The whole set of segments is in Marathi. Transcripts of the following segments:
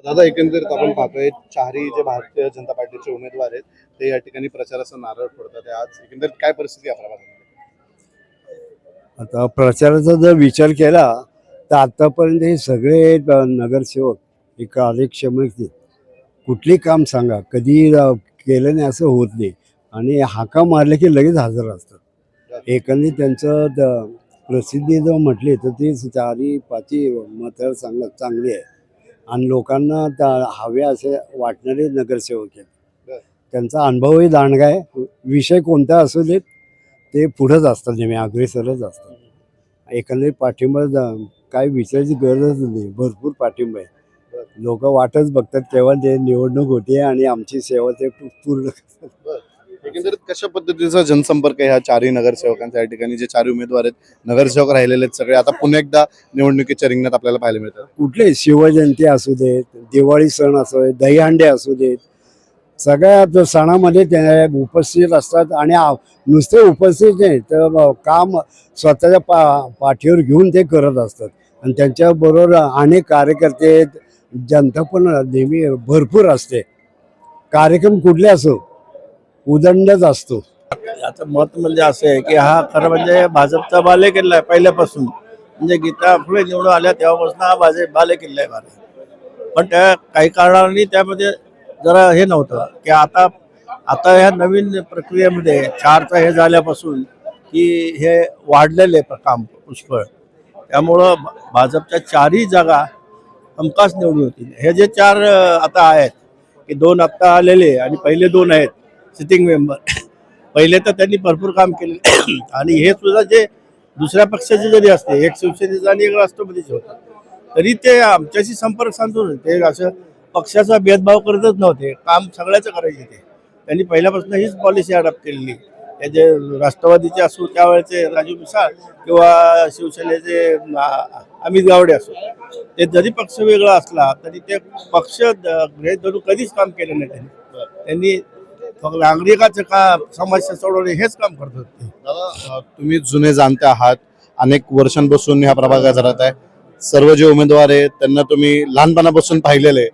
दादा, एकंदरीत आपण पाहतोय चारही जे भारतीय जनता पार्टीचे उमेदवार आहेत ते या ठिकाणी प्रचाराचा नारळ फोडतात. आज एकंदरीत काय परिस्थिती आहे आपल्या भागात? आता प्रचाराचा जर विचार केला तर आतापर्यंत हे सगळे नगरसेवक एक कार्यक्षम आहेत. कुठली काम सांगा कधी केलं नाही असं होत नाही आणि हाका मारले की लगेच हजर असतात. एकंदरीत त्यांचं प्रसिद्धी जर म्हटली तर ती चारी पाची मतदारसंघ चांगली आहे आणि लोकांना हवे असे वाटणारे नगरसेवक आहेत. त्यांचा अनुभवही दांडगा आहे. विषय कोणता असू देत ते पुढंच असतात, नेहमी अग्रेसरच असतात. एकंदरीत पाठिंबा काय विचारायची गरजच नाही, भरपूर पाठिंबा आहे. लोक वाटच बघतात केव्हा ते निवडणूक होते आणि आमची सेवा ते पूर्ण करतात. एकंदरीत कशा पद्धतीचा जनसंपर्क आहे ह्या चारही नगरसेवकांच्या? या ठिकाणी जे चारही उमेदवार आहेत, नगरसेवक राहिलेले आहेत सगळे, आता पुन्हा एकदा निवडणुकीच्या रिंगणात आपल्याला पाहायला मिळतात. कुठले शिवजयंती असू देत, दिवाळी सण असू देत, दहीहंडे असू देत, सगळ्या सणामध्ये ते उपस्थित असतात आणि नुसते उपस्थित नाही तर काम स्वतःच्या पाठीवर घेऊन ते करत असतात. आणि त्यांच्याबरोबर अनेक कार्यकर्ते, जनता पण नेहमी भरपूर असते. कार्यक्रम कुठले असो उदंडच असतो. याचं मत म्हणजे असं आहे की हा खरं म्हणजे भाजपचा बालेकिल्ला आहे पहिल्यापासून. म्हणजे गीता फुले निवडून आल्या तेव्हापासून हा भाजप बालेकिल्ला आहे भारत. पण त्या काही कारणांनी त्यामध्ये जरा हे नव्हतं की आता ह्या नवीन प्रक्रियेमध्ये चारचा हे झाल्यापासून की हे वाढलेले काम पुष्कळ. त्यामुळं भाजपच्या चारही जागा हमखास निवडून होतील. हे जे चार आता आहेत की दोन आत्ता आलेले आणि पहिले दोन आहेत सिटिंग मेंबर. पहिले तर त्यांनी भरपूर काम केले आणि हे सुद्धा जे दुसऱ्या पक्षाचे जरी असते, एक शिवसेनेचा आणि एक राष्ट्रवादीचे होतं, तरी ते आमच्याशी संपर्क साधून ते असं पक्षाचा भेदभाव करतच नव्हते. काम सगळ्याचं करायचे ते. त्यांनी पहिल्यापासून हीच पॉलिसी अडॉप्ट केलेली. हे जे राष्ट्रवादीचे असो त्यावेळेचे राजू मिसाळ किंवा शिवसेनेचे अमित गावडे असो, ते जरी पक्ष वेगळा असला तरी ते पक्ष गृहीत धरून कधीच काम केलं नाही त्यांनी फक्त नागरिकाचं का समस्या सोडवणे हेच काम करत होते. दादा, तुम्ही जुने जाणते आहात, अनेक वर्षांपासून ह्या प्रभागात राहत आहे. सर्व जे उमेदवार आहेत त्यांना तुम्ही लहानपणापासून पाहिलेले आहे.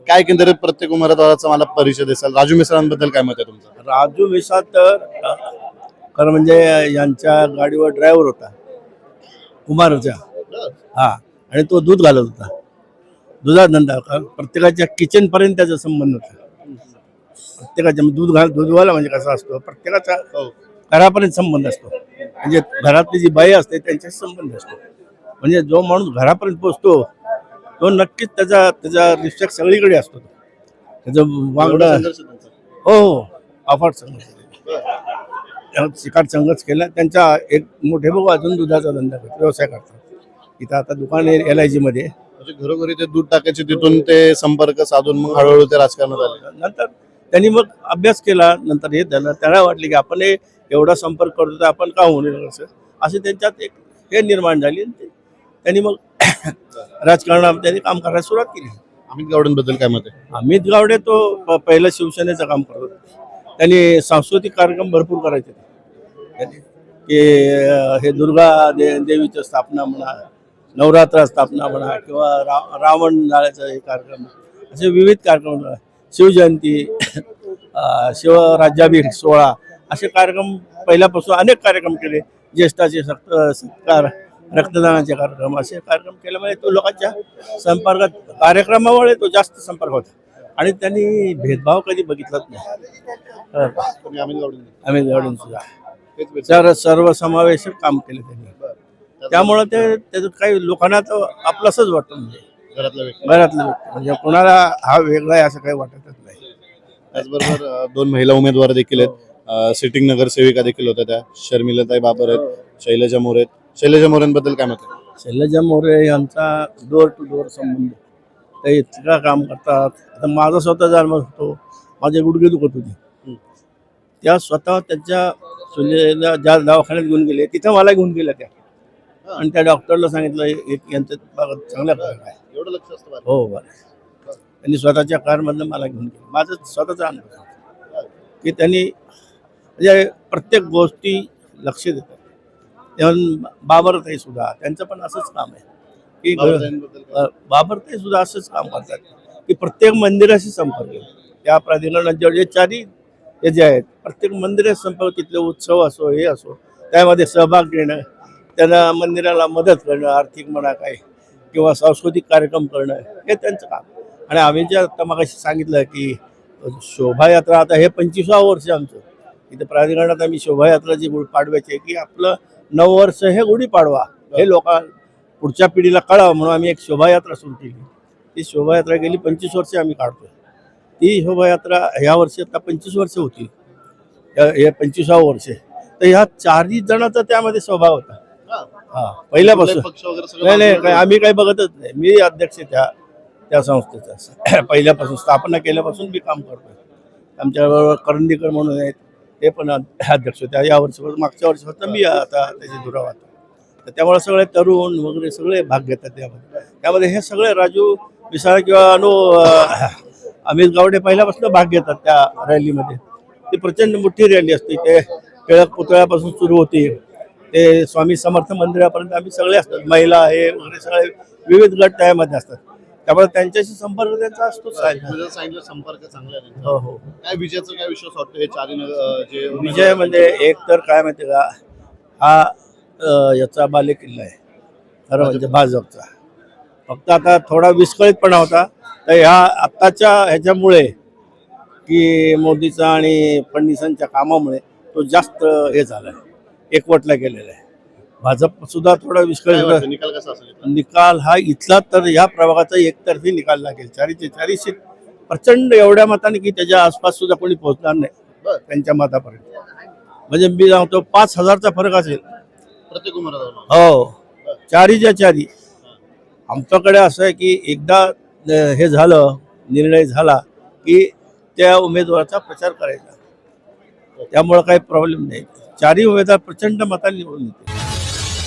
काय एकंदरीत प्रत्येक उमेदवाराचा मला परिचय देसाल? राजू मिसाळांबद्दल काय मत आहे तुमचं? राजू मिसाळ तर खरं म्हणजे यांच्या गाडीवर ड्रायव्हर होता कुमारचा. हा, आणि तो दूध घालत होता. दुधाचा धंदा प्रत्येकाच्या किचन पर्यंत त्याचा संबंध होता. प्रत्येकाच्या दूधवाला म्हणजे कसा असतो, प्रत्येकाचा घरापर्यंत संबंध असतो. म्हणजे घरातली जी बाई असते त्यांच्याशी संबंध असतो. म्हणजे जो माणूस घरापर्यंत पोहोचतो तो नक्कीच त्याचा रिस्पेक्ट सगळीकडे असतो. त्याचं वागणं हो अफाट संघर्ष शिकार संघर्ष केला. त्यांचा एक मोठे भाऊ अजून दुधाचा धंदा करतो, व्यवसाय करतात. इथं आता दुकान आहे LIG मध्ये. म्हणजे घरोघरी ते दूध टाकायचे, तिथून ते संपर्क साधून मग हळूहळू ते राजकारणात आले. नंतर त्यांनी मग अभ्यास केला. नंतर हे झालं, त्याला वाटले की आपण एवढा संपर्क करतो तर आपण का होणार असं त्यांच्यात एक हे निर्माण झाली. त्यांनी मग राजकारणात त्यांनी काम करायला सुरुवात केली. अमित गावडेंबद्दल काय मत आहे? अमित गावडे तो पहिलं शिवसेनेचं काम करत होता. त्यांनी सांस्कृतिक कार्यक्रम भरपूर करायचे की हे दुर्गा देवीचं स्थापना म्हणा, नवरात्र स्थापना म्हणा किंवा रावण जाळ्याचा हे कार्यक्रम, असे विविध कार्यक्रम, शिवजयंती, शिवराज्याभिषेक सोहळा, असे कार्यक्रम पहिल्यापासून अनेक कार्यक्रम केले. ज्येष्ठाचे सत्कार, रक्तदानाचे कार्यक्रम, असे कार्यक्रम केल्यामुळे तो लोकांच्या संपर्कात, कार्यक्रमामुळे तो जास्त संपर्क होता आणि त्यांनी भेदभाव कधी बघितलाच नाही. अमित गावडेंनी सुद्धा सर्वसमावेशक काम केले त्यांनी. त्यामुळं त्याचं काही लोकांना तर आपलंसच वाटतं. म्हणजे घरातलं म्हणजे कोणाला हा वेगळा आहे असं काही वाटतच नाही. त्याचबरोबर दोन महिला उमेदवार देखील आहेत, सिटिंग नगरसेविका देखील होत्या, त्या शर्मिलाताई बाबर आहेत, शैलजा मोरे आहेत. शैलजा मोरेंबद्दल काय मत आहे? शैलजा मोरे यांचा डोर टू डोर संबंध, ते इतका काम करतात. आता माझा स्वतः अनुभव होतो. माझे गुडघे दुखत होते, त्या स्वतः त्यांच्या सुनेला ज्या दवाखान्यात घेऊन गेले तिथं मला घेऊन गेल्या त्या, आणि त्या डॉक्टरला सांगितलं यांचं चांगल्या प्रकार आहे. एवढं लक्ष असतं? हो बरं. त्यांनी स्वतःच्या कारमधनं मला घेऊन गेलं. माझं स्वतःचा अनुभव की त्यांनी म्हणजे प्रत्येक गोष्टी लक्ष देतात. तेव्हा बाबरताई सुद्धा त्यांचं पण असंच काम आहे की बाबरताई सुद्धा असंच काम करतात. की प्रत्येक मंदिराशी संपर्क आहे. त्या प्राधिकरणात जे चारही हे जे आहेत प्रत्येक मंदिराशी संपर्क, तिथले उत्सव असो हे असो त्यामध्ये सहभाग घेणं, त्यांना मंदिराला मदत करणं, आर्थिक म्हणा काय किंवा सांस्कृतिक कार्यक्रम करणं हे त्यांचं काम. आणि आम्ही जे आता मगाशी सांगितलं की शोभायात्रा, आता हे 25वा वर्ष आमचं इथे प्राधिकरणात आम्ही शोभायात्रा जी गुढीपाडव्याची की आपलं नववर्ष हे गुढीपाडवा हे पुढच्या पिढीला कळावं म्हणून आम्ही एक शोभायात्रा सुरू केली. ती शोभायात्रा गेली 25 वर्षे आम्ही काढतोय. ती शोभायात्रा ह्या वर्षी आता 25 वर्ष होती, हे 25वा वर्ष. तर ह्या चारही जणांचा त्यामध्ये स्वभाव होता. हा पहिल्यापासून पक्ष वगैरे सगळं नाही नाही आम्ही काही बघतच नाही. मी अध्यक्ष त्या संस्थेचा पहिल्यापासून स्थापना केल्यापासून मी काम करतोय. आमच्याबरोबर करंदीकर म्हणून आहेत, ते पण अध्यक्ष होते. या वर्षी मागच्या वर्षी होता मी, आता त्याची दुरावा. तर त्यामुळे सगळे तरुण वगैरे सगळे भाग घेतात त्यामध्ये हे सगळे राजू विसाळ किंवा अमित गावडे पहिल्यापासून भाग घेतात त्या रॅलीमध्ये. ती प्रचंड मोठी रॅली असते. ते टिळक पुतळ्यापासून सुरू होते ते स्वामी समर्थ मंदिरापर्यंत आम्ही सगळे असतात. महिला हे वगैरे सगळे विविध गट त्यामध्ये असतात. त्यामुळे त्यांच्याशी संपर्क त्यांचा असतोच. सांगितलं संपर्क चांगला आहे. हो हो. काय विजयाचं काय विश्वास वाटतो हे चारी जे विजय म्हणजे एक तर काय माहिती का, हा याचा बालेकिल्ला आहे खरं म्हणजे भाजपचा. फक्त आता थोडा विस्कळीतपणा होता तर ह्या आत्ताच्या ह्याच्यामुळे की मोदीचा आणि फडणवीसांच्या कामामुळे तो जास्त हे झाला आहे, एकवटला गेलेला आहे. भाजप सुद्धा थोडा विस्कळीत. निकाल कसा असेल? निकाल हा इथला तर ह्या प्रभागाचा एकतर्फी निकाल लागेल. चारीचे चारी सीट प्रचंड एवढ्या मताने की त्याच्या आसपास सुद्धा कोणी पोहोचणार नाही त्यांच्या मतापर्यंत. म्हणजे मी सांगतो 5,000चा फरक असेल प्रत्येक उमेदवार. हो, चारीच्या चारी. आमच्याकडे असं आहे की एकदा हे झालं, निर्णय झाला की त्या उमेदवाराचा प्रचार करायचा. त्यामुळे काही प्रॉब्लेम नाही. चारही उमेदवार प्रचंड मतांनी निवडून येते.